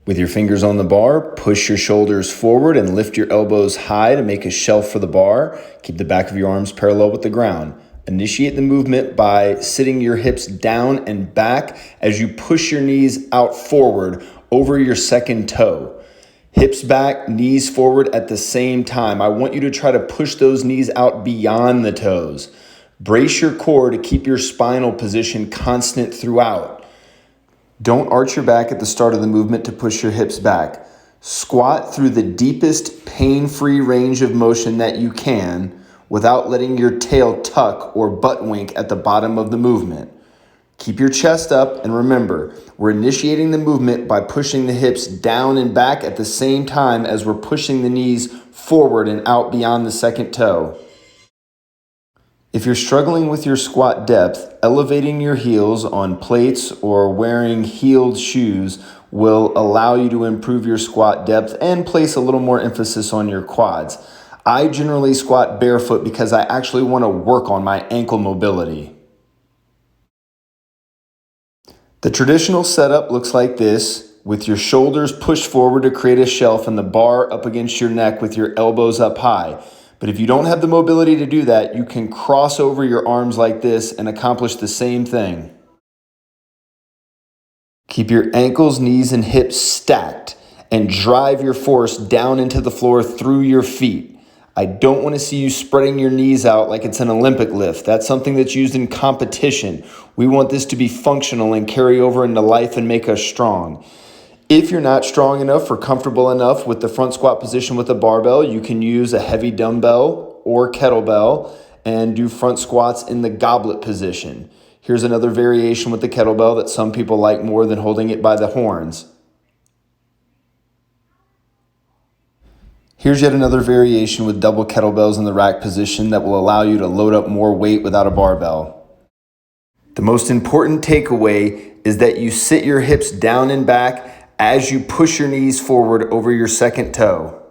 With your fingers on the bar, push your shoulders forward and lift your elbows high to make a shelf for the bar. Keep the back of your arms parallel with the ground. Initiate the movement by sitting your hips down and back as you push your knees out forward over your second toe. Hips back, knees forward at the same time. I want you to try to push those knees out beyond the toes. Brace your core to keep your spinal position constant throughout. Don't arch your back at the start of the movement to push your hips back. Squat through the deepest pain-free range of motion that you can without letting your tail tuck or butt wink at the bottom of the movement. Keep your chest up, and remember, we're initiating the movement by pushing the hips down and back at the same time as we're pushing the knees forward and out beyond the second toe. If you're struggling with your squat depth, elevating your heels on plates or wearing heeled shoes will allow you to improve your squat depth and place a little more emphasis on your quads. I generally squat barefoot because I actually want to work on my ankle mobility. The traditional setup looks like this, with your shoulders pushed forward to create a shelf and the bar up against your neck with your elbows up high. But if you don't have the mobility to do that, you can cross over your arms like this and accomplish the same thing. Keep your ankles, knees, and hips stacked and drive your force down into the floor through your feet. I don't want to see you spreading your knees out like it's an Olympic lift. That's something that's used in competition. We want this to be functional and carry over into life and make us strong. If you're not strong enough or comfortable enough with the front squat position with a barbell, you can use a heavy dumbbell or kettlebell and do front squats in the goblet position. Here's another variation with the kettlebell that some people like more than holding it by the horns. Here's yet another variation with double kettlebells in the rack position that will allow you to load up more weight without a barbell. The most important takeaway is that you sit your hips down and back as you push your knees forward over your second toe.